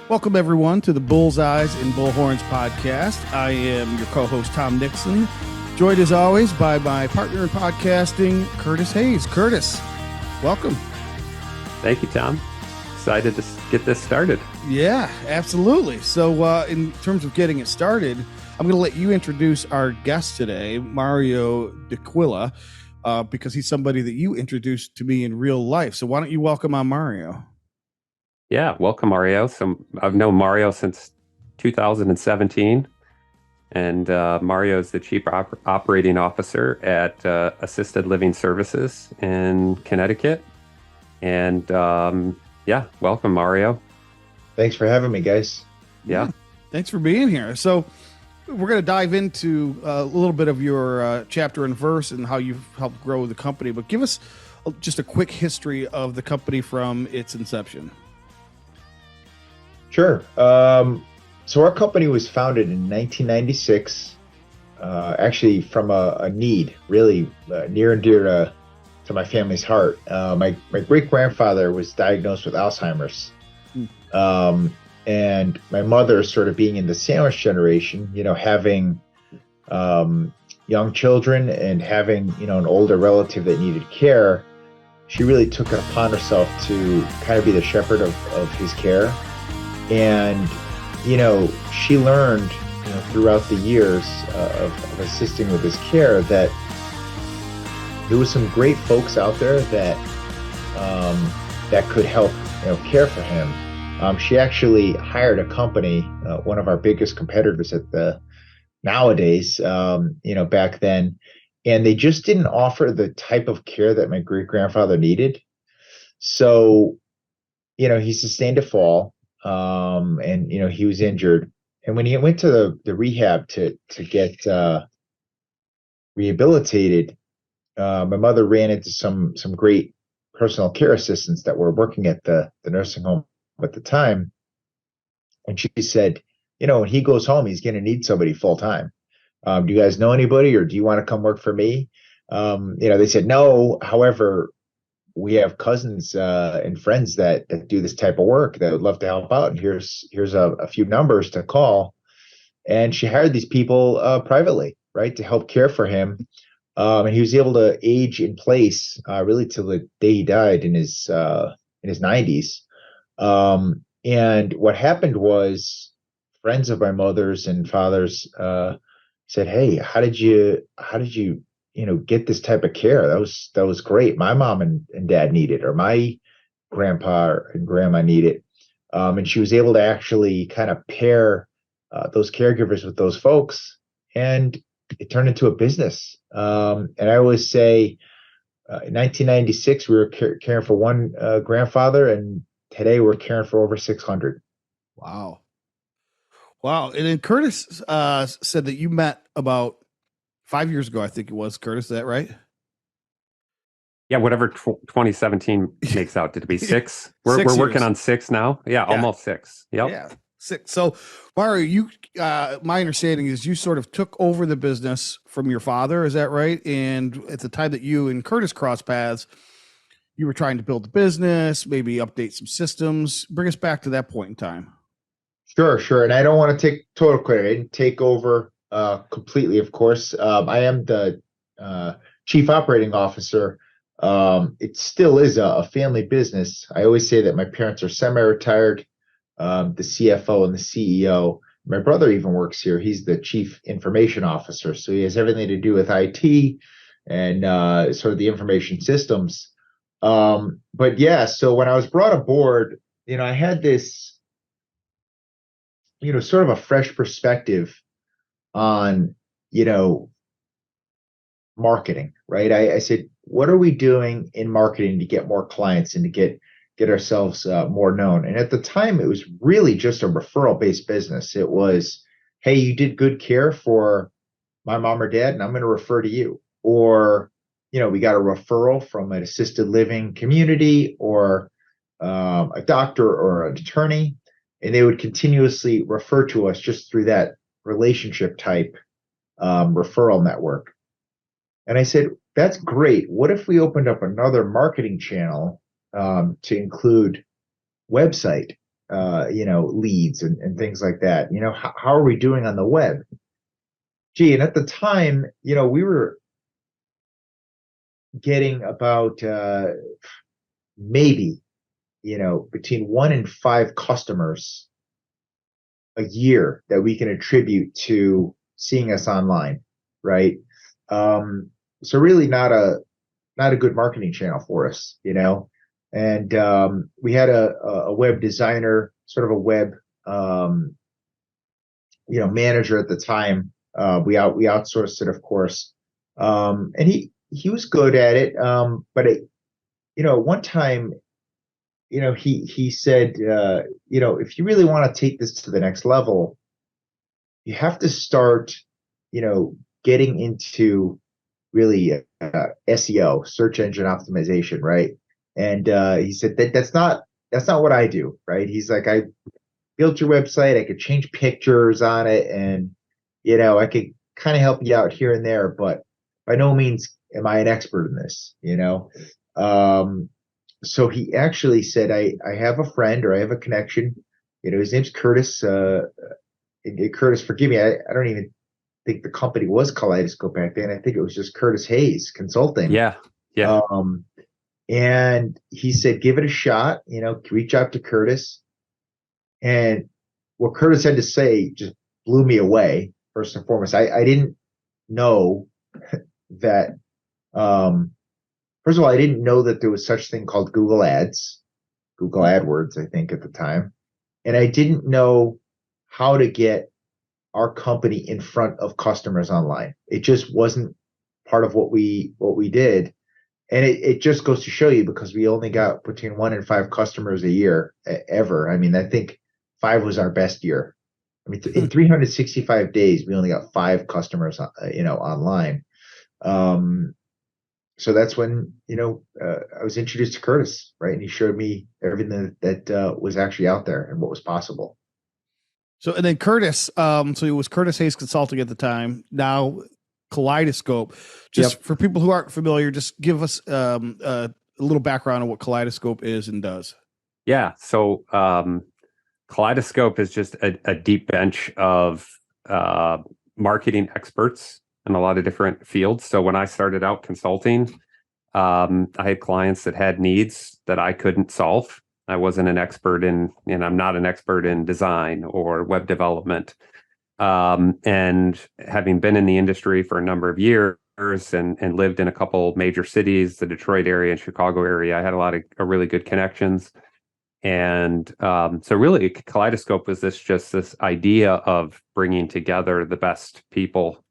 Welcome, everyone, to the Bullseyes and Bullhorns podcast. I am your co-host, Tom Nixon, joined as always by my partner in podcasting, Curtis Hayes. Curtis, welcome. Thank you, Tom. Excited to get this started. Yeah, absolutely. So in terms of getting it started, I'm going to let you introduce our guest today, Mario D'Aquila, because he's somebody that you introduced to me in real life. So why don't you welcome on Mario? Yeah, welcome, Mario. So I've known Mario since 2017, and Mario is the Chief Operating Officer at Assisted Living Services in Connecticut. And welcome, Mario. Thanks for having me, guys. Yeah. Thanks for being here. So we're going to dive into a little bit of your chapter and verse and how you've helped grow the company, but give us just a quick history of the company from its inception. Sure. So our company was founded in 1996, actually from a need, really near and dear to my family's heart. My great-grandfather was diagnosed with Alzheimer's. And my mother, sort of being in the sandwich generation, having young children and having, an older relative that needed care, she really took it upon herself to kind of be the shepherd of his care. And, she learned, throughout the years of assisting with his care that there was some great folks out there that could help, care for him. She actually hired a company, one of our biggest competitors nowadays, back then, and they just didn't offer the type of care that my great-grandfather needed. So, he sustained a fall. And he was injured, and when he went to the rehab to get rehabilitated, my mother ran into some great personal care assistants that were working at the nursing home at the time, and she said, when he goes home, he's going to need somebody full time. Do you guys know anybody, or do you want to come work for me? They said no. However, we have cousins and friends that do this type of work that would love to help out. And here's a few numbers to call. And she hired these people privately, right, to help care for him. And he was able to age in place really till the day he died in his 90s. And what happened was, friends of my mother's and father's said, "Hey, how did you get this type of care? That was great. My mom and dad need it, or my grandpa and grandma need it." And she was able to actually kind of pair those caregivers with those folks, and it turned into a business. And I always say, in 1996, we were caring for one grandfather, and today we're caring for over 600. Wow. And then Curtis said that you met about 5 years ago, I think it was. Curtis, is that right? Yeah, whatever 2017 makes out to be 6. We're working on 6 now. Yeah, almost 6. Yep. Yeah, 6. So, Mario, my understanding is you sort of took over the business from your father. Is that right? And at the time that you and Curtis crossed paths, you were trying to build the business, maybe update some systems. Bring us back to that point in time. Sure. And I don't want to take total credit. I didn't take over completely, of course. I am the chief operating officer. It still is a family business. I always say that my parents are semi-retired, the CFO and the CEO. My brother even works here. He's the chief information officer. So he has everything to do with IT and sort of the information systems. But yeah, so when I was brought aboard, I had this, sort of a fresh perspective on, marketing, right? I said, what are we doing in marketing to get more clients and to get ourselves more known? And at the time, it was really just a referral-based business. It was, hey, you did good care for my mom or dad, and I'm going to refer to you. Or, we got a referral from an assisted living community or a doctor or an attorney, and they would continuously refer to us just through that relationship type referral network. And I said, that's great. What if we opened up another marketing channel to include website? leads and things like that. How are we doing on the web? Gee, and at the time, we were getting about maybe, between 1 and 5 customers a year that we can attribute to seeing us online, right? So really not a good marketing channel for us, And we had a web designer, sort of a web manager at the time. We outsourced it, of course, and he was good at it. But one time, he said, if you really want to take this to the next level, you have to start, getting into really SEO, search engine optimization, right? And he said that's not what I do, right? He's like, I built your website, I could change pictures on it, and I could kind of help you out here and there, but by no means am I an expert in this, So he actually said, I have a friend, or I have a connection, his name's Curtis. Curtis, forgive me, I don't even think the company was Collideascope back then. I think it was just Curtis Hayes Consulting. Yeah. And he said, give it a shot, reach out to Curtis. And what Curtis had to say just blew me away, first and foremost. I didn't know that, first of all, I didn't know that there was such thing called Google AdWords, I think at the time. And I didn't know how to get our company in front of customers online. It just wasn't part of what we did. And it just goes to show you, because we only got between 1 and 5 customers a year ever. I mean, I think 5 was our best year. I mean, in 365 days, we only got 5 customers, online. So that's when, I was introduced to Curtis, right? And he showed me everything that was actually out there and what was possible. So, and then Curtis, so it was Curtis Hayes Consulting at the time, now Collideascope. Just for people who aren't familiar, just give us a little background on what Collideascope is and does. Yeah. So Collideascope is just a deep bench of marketing experts in a lot of different fields. So when I started out consulting, I had clients that had needs that I couldn't solve. I wasn't an expert in, and I'm not an expert in design or web development. And having been in the industry for a number of years and lived in a couple major cities, the Detroit area and Chicago area, I had a lot of really good connections. And so really, Collideascope was this idea of bringing together the best people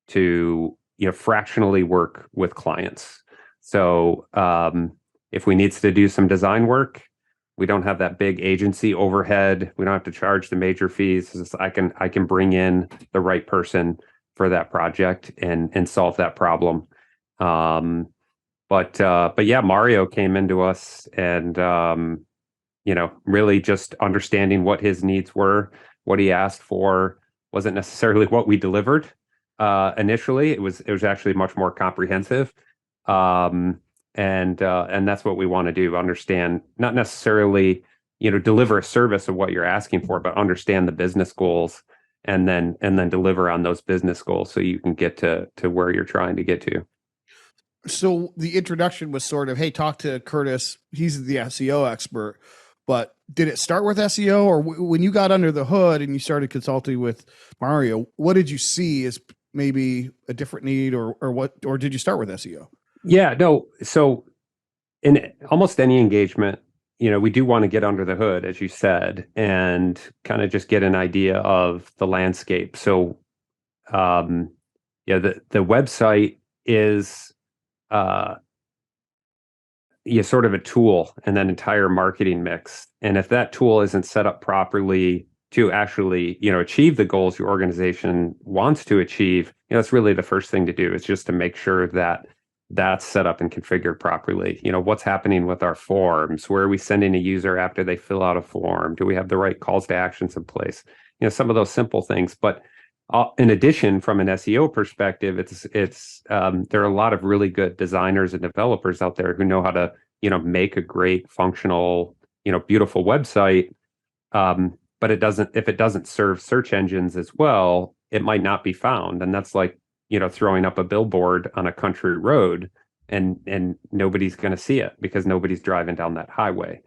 to fractionally work with clients. So if we needs to do some design work, we don't have that big agency overhead. We don't have to charge the major fees. I can bring in the right person for that project and solve that problem. But yeah, Mario came into us and really just understanding what his needs were, what he asked for wasn't necessarily what we delivered initially. It was actually much more comprehensive. And that's what we want to do, understand, not necessarily, deliver a service of what you're asking for, but understand the business goals and then deliver on those business goals so you can get to where you're trying to get to. So the introduction was sort of, hey, talk to Curtis. He's the SEO expert. But did it start with SEO, or when you got under the hood and you started consulting with Mario, what did you see as maybe a different need, or what, or did you start with SEO? Yeah, no. So in almost any engagement, we do want to get under the hood, as you said, and kind of just get an idea of the landscape. So, the website is sort of a tool in that entire marketing mix. And if that tool isn't set up properly to actually, achieve the goals your organization wants to achieve, that's really the first thing to do, is just to make sure that that's set up and configured properly. What's happening with our forms? Where are we sending a user after they fill out a form? Do we have the right calls to actions in place? Some of those simple things. But in addition, from an SEO perspective, it's there are a lot of really good designers and developers out there who know how to make a great, functional, beautiful website. But if it doesn't serve search engines as well, it might not be found. And that's like, throwing up a billboard on a country road and nobody's going to see it because nobody's driving down that highway.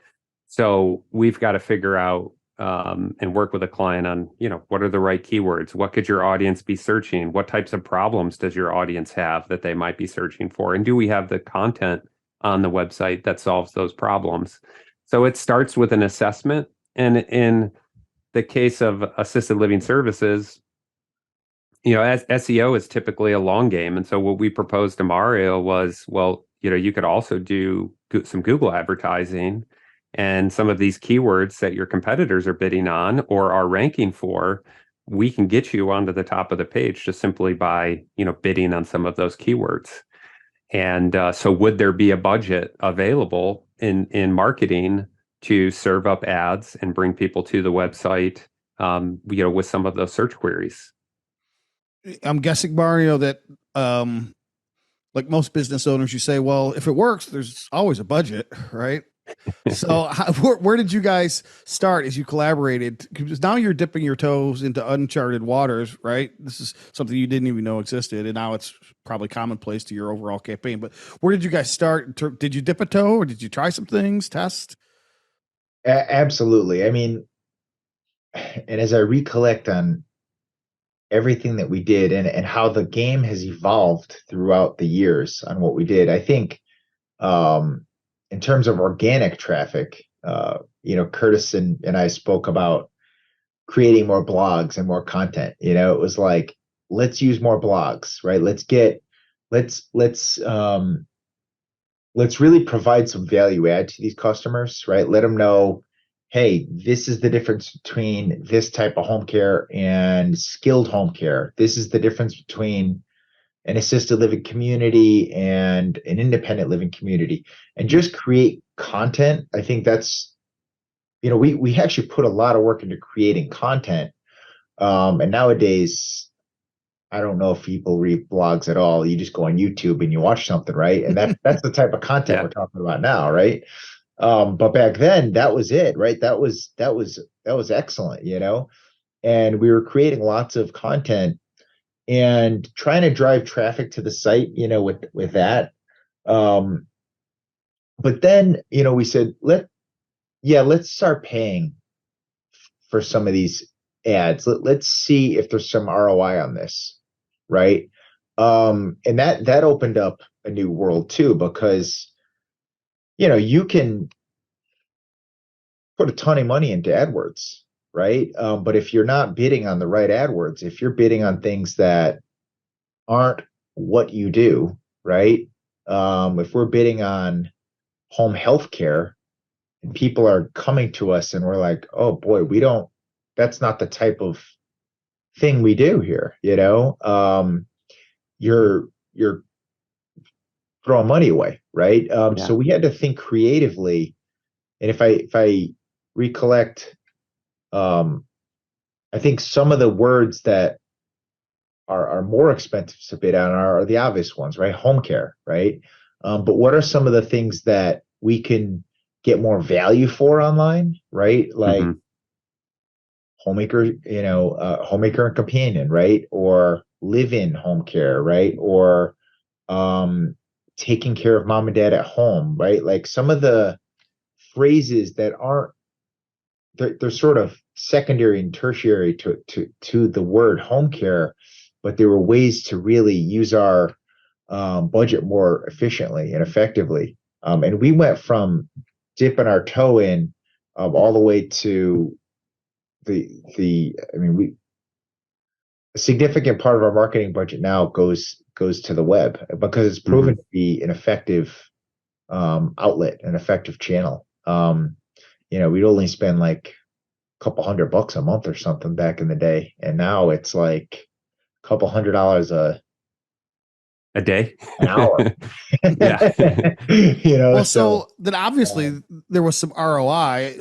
So we've got to figure out and work with a client on, what are the right keywords? What could your audience be searching? What types of problems does your audience have that they might be searching for? And do we have the content on the website that solves those problems? So it starts with an assessment. And in the case of assisted living services, as SEO is typically a long game. And so what we proposed to Mario was, well, you could also do some Google advertising and some of these keywords that your competitors are bidding on or are ranking for. We can get you onto the top of the page just simply by, bidding on some of those keywords. And so would there be a budget available in marketing to serve up ads and bring people to the website, with some of those search queries? I'm guessing, Mario, that like most business owners, you say, well, if it works, there's always a budget, right? So where did you guys start as you collaborated? Because now you're dipping your toes into uncharted waters, right? This is something you didn't even know existed, and now it's probably commonplace to your overall campaign. But where did you guys start? Did you dip a toe, or did you try some things, test? Absolutely. I mean, and as I recollect on everything that we did and how the game has evolved throughout the years on what we did, I think in terms of organic traffic, Curtis and I spoke about creating more blogs and more content. It was like, let's use more blogs, right? Let's really provide some value add to these customers, right? Let them know, hey, this is the difference between this type of home care and skilled home care. This is the difference between an assisted living community and an independent living community, and just create content. I think that's, we actually put a lot of work into creating content. And nowadays, I don't know if people read blogs at all. You just go on YouTube and you watch something, right? And that's the type of content we're talking about now, right? But back then, that was it, right? That was excellent, and we were creating lots of content and trying to drive traffic to the site, with that. But then, we said, let's start paying for some of these ads. Let's see if there's some ROI on this, right? And that opened up a new world too, because you can put a ton of money into AdWords, right? But if you're not bidding on the right AdWords, if you're bidding on things that aren't what you do, right? If we're bidding on home health care and people are coming to us and we're like, oh boy, that's not the type of thing we do here, you're throwing money away, right? So we had to think creatively. And if I recollect, I think some of the words that are more expensive to bid on are the obvious ones, right? Home care, right? But what are some of the things that we can get more value for online, right? Like homemaker, homemaker and companion, right? Or live-in home care, right? Or taking care of mom and dad at home, right? Like some of the phrases that aren't, they're sort of secondary and tertiary to the word home care, but there were ways to really use our budget more efficiently and effectively. And we went from dipping our toe in all the way to a significant part of our marketing budget now goes to the web, because it's proven to be an effective outlet, an effective channel. We'd only spend like a couple $100 a month or something back in the day, and now it's like a couple $100 a day, an hour. Yeah. Well, so then obviously there was some ROI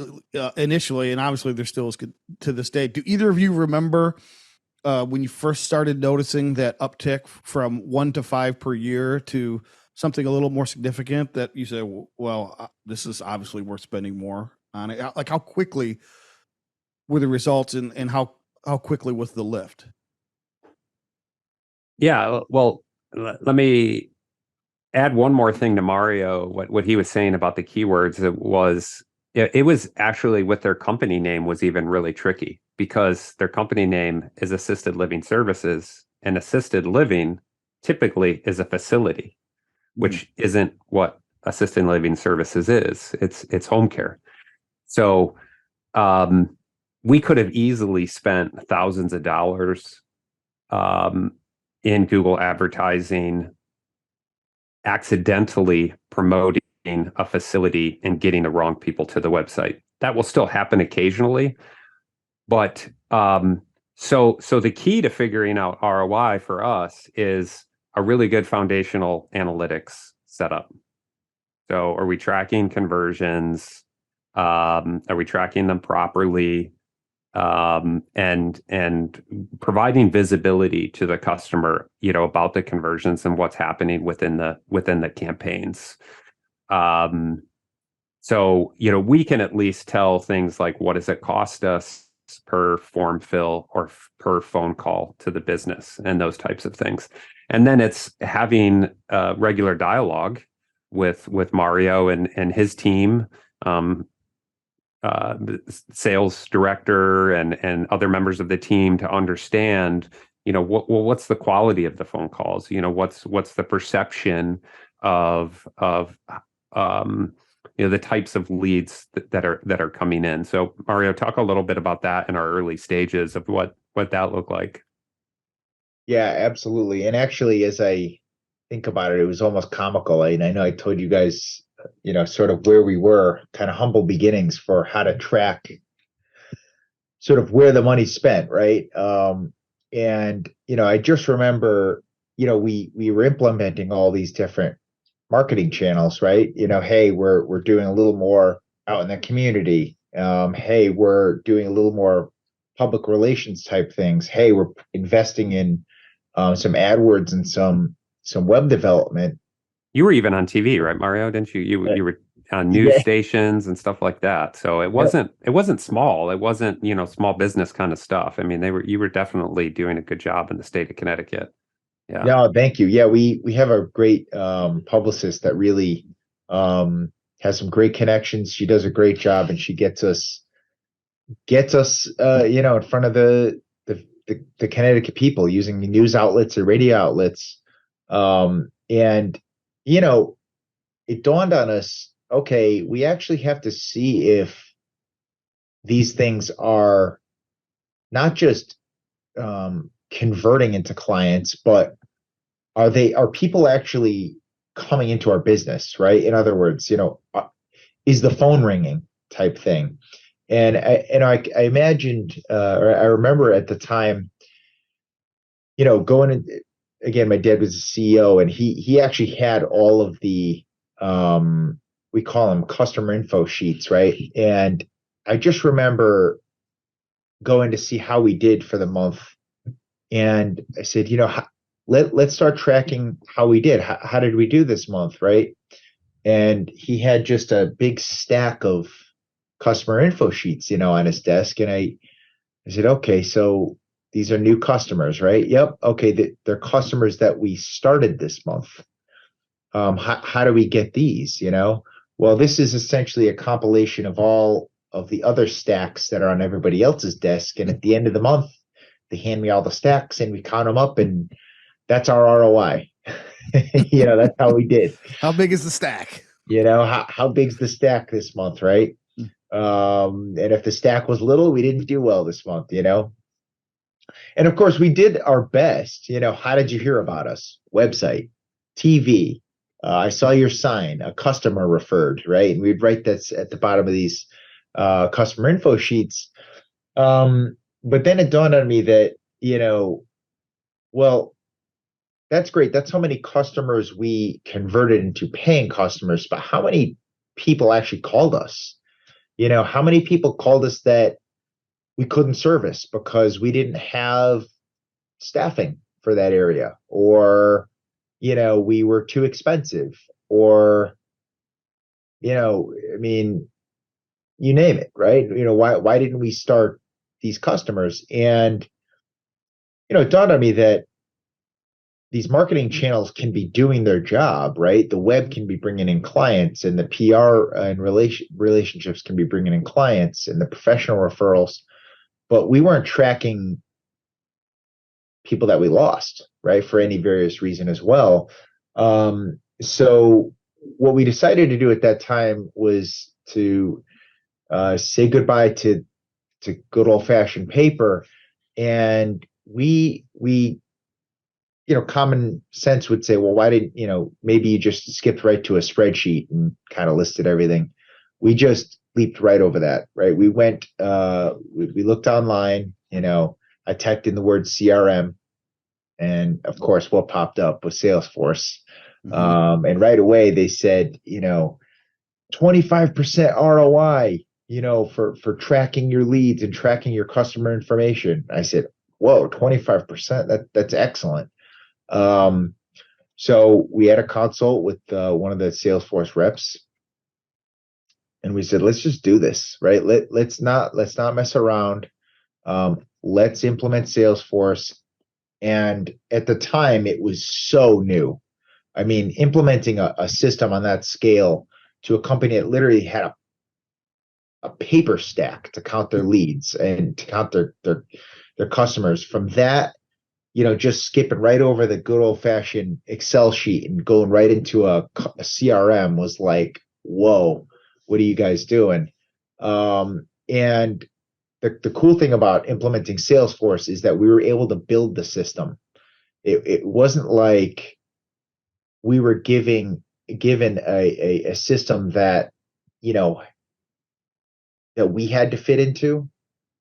initially, and obviously there still is to this day. Do either of you remember when you first started noticing that uptick from 1 to 5 per year to something a little more significant that you say, well, this is obviously worth spending more on it? Like how quickly were the results, and how quickly was the lift? Yeah, well, let me add one more thing to Mario. What he was saying about the keywords, it was actually with their company name was even really tricky, because their company name is Assisted Living Services, and assisted living typically is a facility, which isn't what assisted living services is. It's home care. So we could have easily spent thousands of dollars in Google advertising, accidentally promoting a facility and getting the wrong people to the website. That will still happen occasionally, but so the key to figuring out ROI for us is a really good foundational analytics setup. So are we tracking conversions? Are we tracking them properly? And providing visibility to the customer, about the conversions and what's happening within the campaigns. So, we can at least tell things like, what does it cost us per form fill or per phone call to the business, and those types of things. And then it's having regular dialogue with Mario and his team, the sales director and other members of the team, to understand, what's the quality of the phone calls? What's the perception of the types of leads that are coming in. So Mario, talk a little bit about that in our early stages of what that looked like. Yeah, absolutely. And actually, as I think about it, it was almost comical. And I know I told you guys, sort of where we were, kind of humble beginnings for how to track sort of where the money's spent, right? And I just remember, we were implementing all these different marketing channels, right? Hey, we're doing a little more out in the community. Hey, we're doing a little more public relations type things. Hey, we're investing in some AdWords and some web development. You were even on TV, right, Mario? Didn't you? You were on news stations and stuff like that. So it wasn't small. It wasn't, small business kind of stuff. I mean, you were definitely doing a good job in the state of Connecticut. Yeah. No, thank you. Yeah, we have a great publicist that really has some great connections. She does a great job, and she gets us in front of the Connecticut people using news outlets or radio outlets. And it dawned on us, okay, we actually have to see if these things are not just converting into clients, but are people actually coming into our business, right? In other words, is the phone ringing type thing? And I imagined, or I remember at the time, going in, again, my dad was a CEO, and he actually had all of the, we call them customer info sheets, right? And I just remember going to see how we did for the month. And I said, let's start tracking how we did. How did we do this month, right? And he had just a big stack of customer info sheets, on his desk. And I said, okay, so these are new customers, right? Yep. Okay, they're customers that we started this month. How do we get these? Well, this is essentially a compilation of all of the other stacks that are on everybody else's desk. And at the end of the month, they hand me all the stacks, and we count them up, and that's our ROI. That's how we did. How big is the stack? How big's the stack this month, right? And if the stack was little, we didn't do well this month, And of course, we did our best. How did you hear about us? Website, TV. I saw your sign, a customer referred, right? And we'd write that at the bottom of these customer info sheets. But then it dawned on me that, well, that's great. That's how many customers we converted into paying customers. But how many people actually called us? How many people called us that we couldn't service because we didn't have staffing for that area, or, we were too expensive, or, I mean, you name it, right? Why didn't we start these customers. And, it dawned on me that these marketing channels can be doing their job, right? The web can be bringing in clients, and the PR and relationships can be bringing in clients, and the professional referrals. But we weren't tracking people that we lost, right, for any various reason as well. So what we decided to do at that time was to say goodbye to good old fashioned paper, and we common sense would say, well, why didn't maybe you just skipped right to a spreadsheet and kind of listed everything. We just leaped right over that, right? We went, we looked online, I typed in the word CRM, and of course, what popped up was Salesforce. Mm-hmm. And right away they said, 25% ROI, for tracking your leads and tracking your customer information. I said, whoa, 25%, that's excellent. So we had a consult with one of the Salesforce reps, and we said, let's just do this, right? Let's not mess around. Let's implement Salesforce. And at the time, it was so new. I mean, implementing a system on that scale to a company that literally had a paper stack to count their leads and to count their customers. From that, just skipping right over the good old fashioned Excel sheet and going right into a CRM was like, whoa, what are you guys doing? And the cool thing about implementing Salesforce is that we were able to build the system. It wasn't like we were given a system that, that we had to fit into.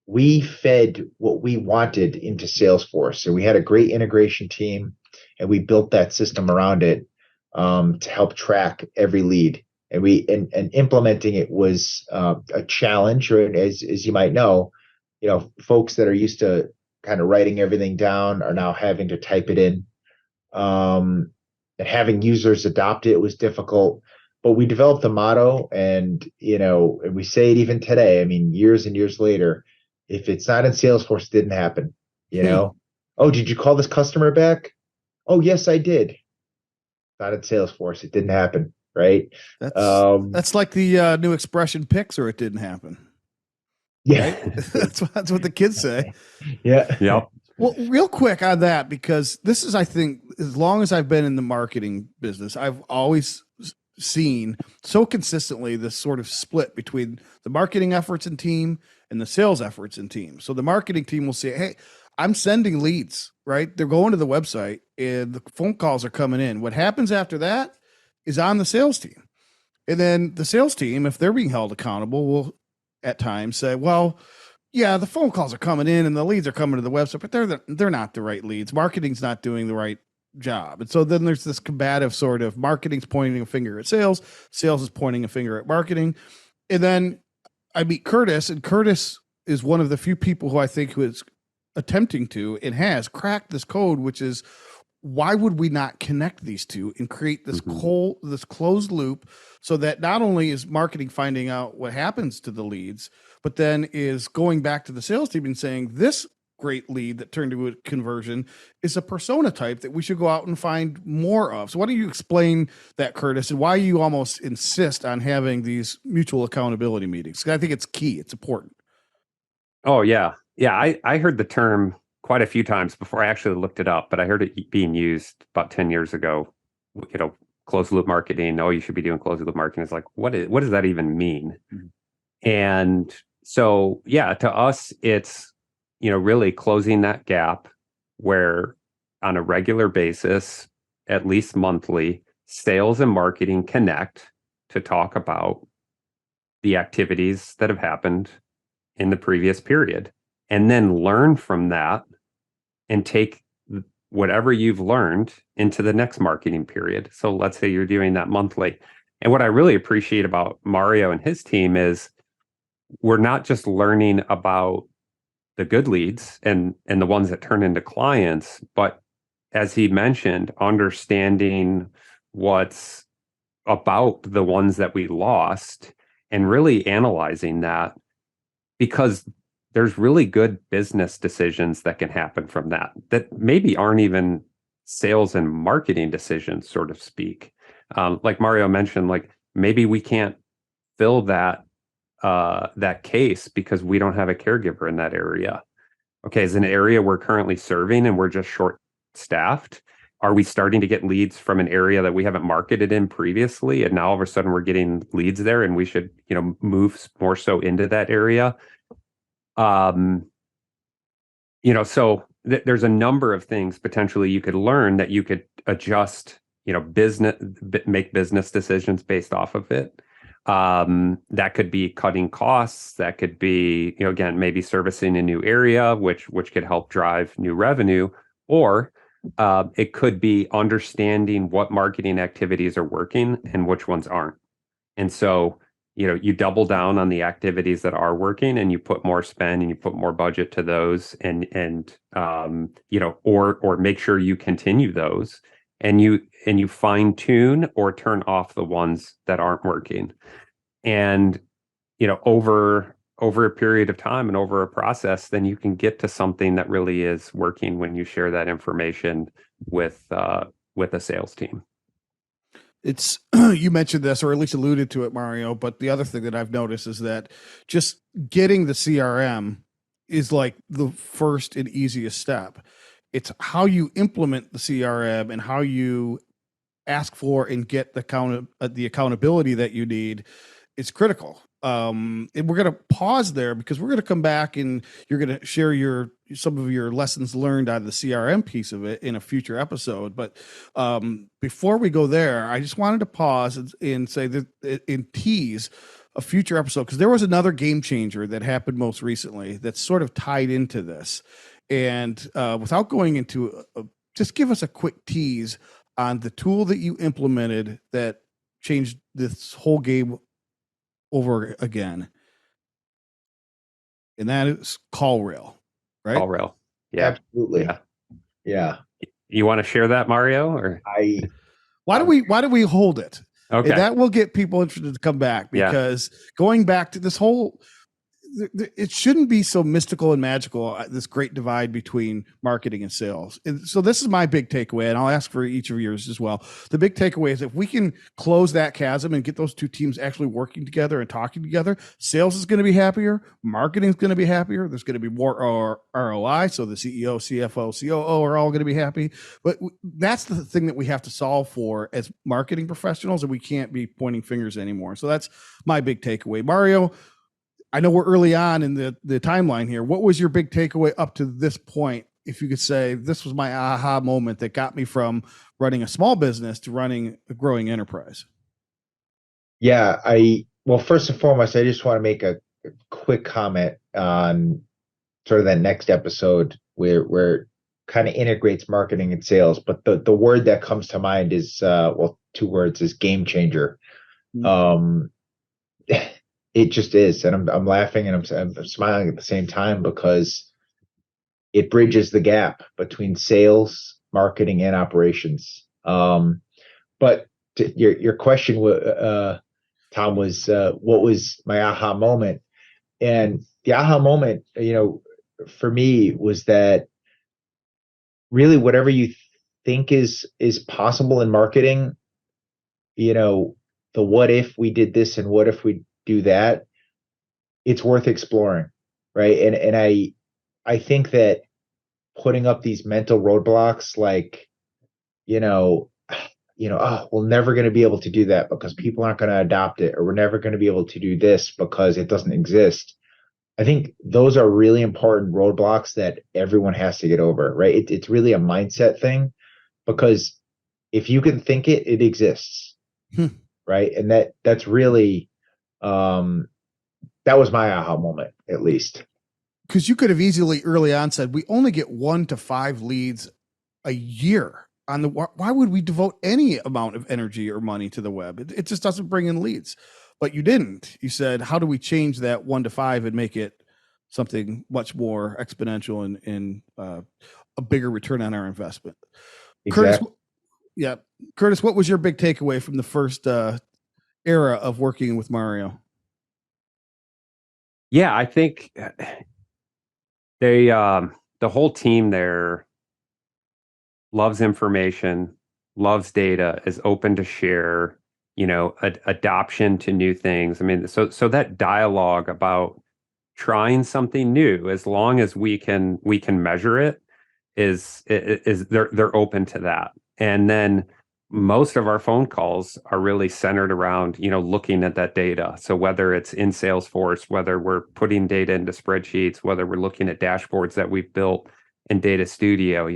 We fed what we wanted into Salesforce. So we had a great integration team, and we built that system around it to help track every lead. And implementing it was a challenge, or as you might know, folks that are used to kind of writing everything down are now having to type it in. And having users adopt it was difficult. But we developed a motto, and and we say it even today. I mean, years and years later, if it's not in Salesforce, it didn't happen. Oh, did you call this customer back? Oh, yes, I did. Not in Salesforce, it didn't happen. Right. That's like the new expression "picks" or it didn't happen. Yeah, right? that's what the kids say. Yeah. Yep. Well, real quick on that, because this is, I think, as long as I've been in the marketing business, I've always seen so consistently this sort of split between the marketing efforts and team and the sales efforts and team. So the marketing team will say, hey, I'm sending leads, right? They're going to the website and the phone calls are coming in. What happens after that is on the sales team. And then the sales team, if they're being held accountable, will at times say, well, yeah, the phone calls are coming in and the leads are coming to the website, but they're not the right leads. Marketing's not doing the right job. And so then there's this combative sort of marketing's pointing a finger at sales is pointing a finger at marketing. And then I meet Curtis, and Curtis is one of the few people who I think who is attempting to and has cracked this code, which is, why would we not connect these two and create this this closed loop so that not only is marketing finding out what happens to the leads, but then is going back to the sales team and saying, this great lead that turned into a conversion is a persona type that we should go out and find more of. So why don't you explain that, Curtis, and why you almost insist on having these mutual accountability meetings? Because I think it's key. It's important. Oh, yeah. Yeah, I heard the term quite a few times before I actually looked it up, but I heard it being used about 10 years ago, closed loop marketing. Oh, you should be doing closed loop marketing. It's like, what does that even mean? Mm-hmm. And so, yeah, to us, it's, really closing that gap where on a regular basis, at least monthly, sales and marketing connect to talk about the activities that have happened in the previous period, and then learn from that and take whatever you've learned into the next marketing period. So let's say you're doing that monthly. And what I really appreciate about Mario and his team is we're not just learning about the good leads and the ones that turn into clients, but as he mentioned, understanding what's about the ones that we lost and really analyzing that, because there's really good business decisions that can happen from that maybe aren't even sales and marketing decisions, so to speak. Like Mario mentioned, like maybe we can't fill that case because we don't have a caregiver in that area. Okay, is an area we're currently serving and we're just short staffed? Are we starting to get leads from an area that we haven't marketed in previously, and now all of a sudden we're getting leads there, and we should, move more so into that area? So there's a number of things potentially you could learn that you could adjust, make business decisions based off of it. That could be cutting costs. That could be, again, maybe servicing a new area, which could help drive new revenue, or it could be understanding what marketing activities are working and which ones aren't. And so, you double down on the activities that are working, and you put more spend and you put more budget to those, and or make sure you continue those, and you fine tune or turn off the ones that aren't working. And, over a period of time and over a process, then you can get to something that really is working when you share that information with a sales team. It's you mentioned this, or at least alluded to it, Mario, but the other thing that I've noticed is that just getting the CRM is like the first and easiest step. It's how you implement the CRM and how you ask for and get the accountability that you need is critical. And we're going to pause there because we're going to come back and you're going to share some of your lessons learned out of the CRM piece of it in a future episode. But before we go there, I just wanted to pause and say that and tease a future episode, because there was another game changer that happened most recently that's sort of tied into this. And without going into just give us a quick tease on the tool that you implemented that changed this whole game over again. And that is CallRail, right? CallRail. Yeah. Absolutely. Yeah. You want to share that, Mario? Or why do we hold it? Okay. And that will get people interested to come back, because going back to this whole, it shouldn't be so mystical and magical, this great divide between marketing and sales. And so this is my big takeaway, and I'll ask for each of yours as well. The big takeaway is if we can close that chasm and get those two teams actually working together and talking together, sales is going to be happier, marketing is going to be happier, there's going to be more ROI, so the CEO, CFO, COO are all going to be happy. But that's the thing that we have to solve for as marketing professionals, and we can't be pointing fingers anymore. So that's my big takeaway. Mario, I know we're early on in the timeline here. What was your big takeaway up to this point? If you could say, this was my aha moment that got me from running a small business to running a growing enterprise. Yeah, well, first and foremost, I just want to make a quick comment on sort of that next episode where it kind of integrates marketing and sales. But the word that comes to mind is, two words, is game changer. Mm-hmm. It just is, and I'm laughing and I'm smiling at the same time, because it bridges the gap between sales, marketing, and operations. But your question, Tom, was what was my aha moment? And the aha moment, for me, was that really whatever you think is possible in marketing, the what if we did this and what if we do that, it's worth exploring, right? And I think that putting up these mental roadblocks, like, we're never going to be able to do that because people aren't going to adopt it, or we're never going to be able to do this because it doesn't exist. I think those are really important roadblocks that everyone has to get over, right? It's really a mindset thing, because if you can think it, it exists, right? And that's really, that was my aha moment, at least. Because you could have easily early on said, we only get 1 to 5 leads a year on the, why would we devote any amount of energy or money to the web? It just doesn't bring in leads. But you didn't. You said, how do we change that 1 to 5 and make it something much more exponential and a bigger return on our investment? Exactly. Curtis, what was your big takeaway from the first era of working with Mario? Yeah, I think They, the whole team there loves information, loves data, is open to share, adoption to new things. I mean, so that dialogue about trying something new, as long as we can measure it, is they're open to that. And then most of our phone calls are really centered around, looking at that data. So whether it's in Salesforce, whether we're putting data into spreadsheets, whether we're looking at dashboards that we've built in Data Studio,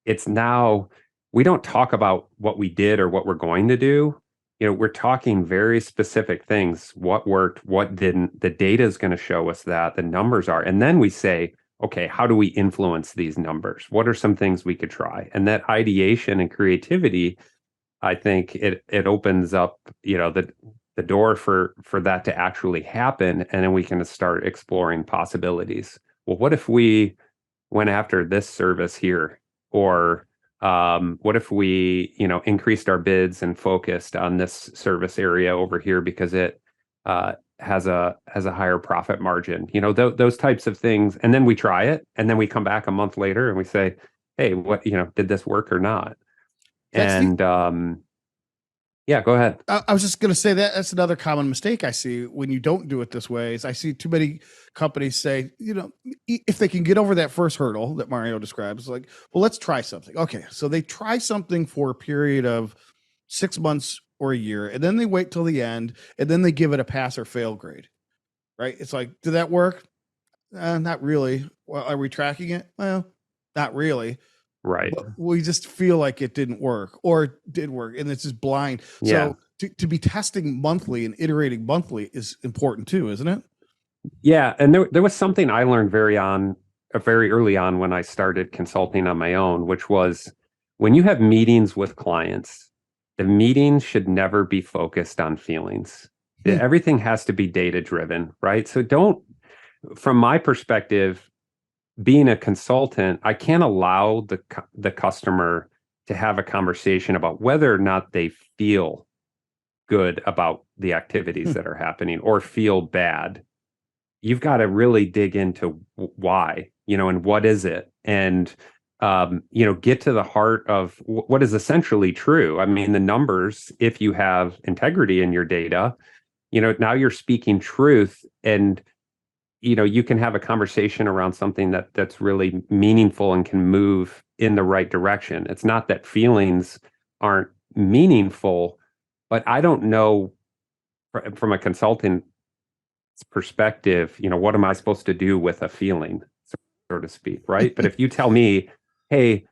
it's now, we don't talk about what we did or what we're going to do. We're talking very specific things: what worked, what didn't. The data is going to show us that, the numbers are. And then we say, okay, how do we influence these numbers? What are some things we could try? And that ideation and creativity, I think it opens up, the door for that to actually happen. And then we can start exploring possibilities. Well, what if we went after this service here? Or what if we, increased our bids and focused on this service area over here because it has a higher profit margin? Those types of things. And then we try it, and then we come back a month later and we say, hey, what, did this work or not? And yeah, go ahead. I was just going to say that's another common mistake I see when you don't do it this way. Is I see too many companies say, if they can get over that first hurdle that Mario describes, like, well, let's try something. Okay, so they try something for a period of 6 months or a year, and then they wait till the end, and then they give it a pass or fail grade. Right? It's like, did that work? Not really. Well, are we tracking it? Well, not really. Right. But we just feel like it didn't work or did work, and it's just blind. Yeah. So to be testing monthly and iterating monthly is important too, isn't it? Yeah. And there was something I learned very early on when I started consulting on my own, which was, when you have meetings with clients, the meetings should never be focused on feelings. Everything has to be data driven, right? So from my perspective, being a consultant, I can't allow the customer to have a conversation about whether or not they feel good about the activities that are happening or feel bad. You've got to really dig into why, and what is it, and get to the heart of what is essentially true. I mean, the numbers, if you have integrity in your data, now you're speaking truth, and you can have a conversation around something that's really meaningful and can move in the right direction. It's not that feelings aren't meaningful, but I don't know from a consultant perspective, what am I supposed to do with a feeling, so to speak, right? But if you tell me, hey,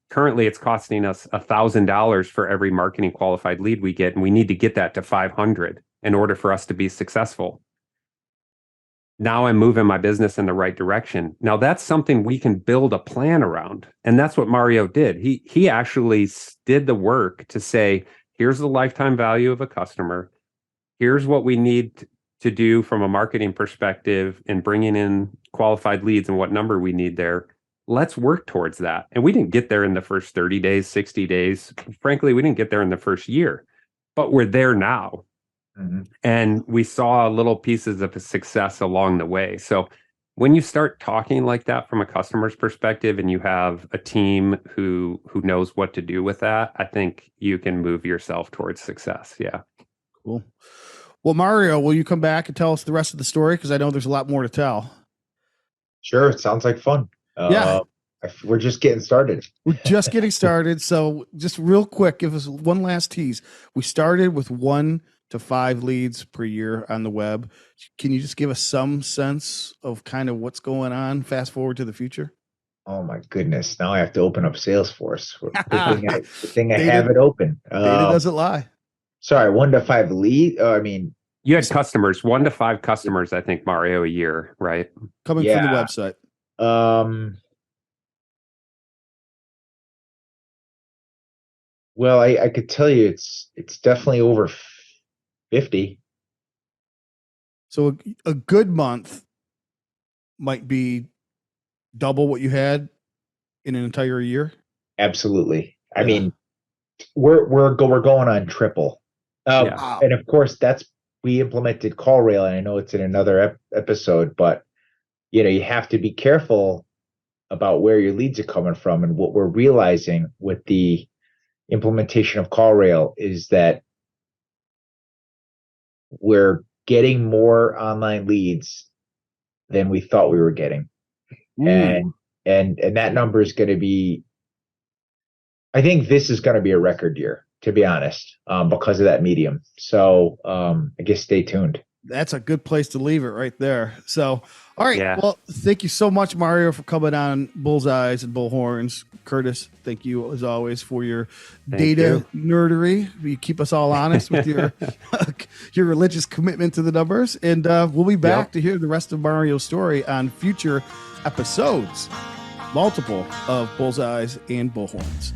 currently it's costing us $1,000 for every marketing qualified lead we get, and we need to get that to 500 in order for us to be successful. Now I'm moving my business in the right direction. Now that's something we can build a plan around. And that's what Mario did. He actually did the work to say, here's the lifetime value of a customer. Here's what we need to do from a marketing perspective and bringing in qualified leads and what number we need there. Let's work towards that. And we didn't get there in the first 30 days, 60 days. Frankly, we didn't get there in the first year, but we're there now. Mm-hmm. And we saw little pieces of success along the way. So when you start talking like that from a customer's perspective, and you have a team who knows what to do with that, I think you can move yourself towards success. Yeah. Cool. Well, Mario, will you come back and tell us the rest of the story? Because I know there's a lot more to tell. Sure. It sounds like fun. Yeah. We're just getting started. We're just getting started. So just real quick, give us one last tease. We started with 1 to 5 leads per year on the web. Can you just give us some sense of kind of what's going on? Fast forward to the future. Oh my goodness. Now I have to open up Salesforce. Good thing I have it open. Data doesn't lie. Sorry, 1 to 5 lead. You had customers, 1 to 5 customers, I think, Mario, a year, right? Coming from the website. Well, I could tell you it's definitely over 50. So a good month might be double what you had in an entire year. Absolutely. Yeah. I mean, we're going on triple. And of course, we implemented CallRail, and I know it's in another episode, but you have to be careful about where your leads are coming from. And what we're realizing with the implementation of CallRail is that we're getting more online leads than we thought we were getting. And that number is going to be, I think this is going to be a record year, to be honest, because of that medium. So I guess stay tuned. That's a good place to leave it right there. So, all right. Yeah. Well, thank you so much, Mario, for coming on Bullseyes and Bullhorns. Curtis, thank you as always for your data nerdery. You keep us all honest with your your religious commitment to the numbers. And we'll be back to hear the rest of Mario's story on future episodes, multiple of Bullseyes and Bullhorns.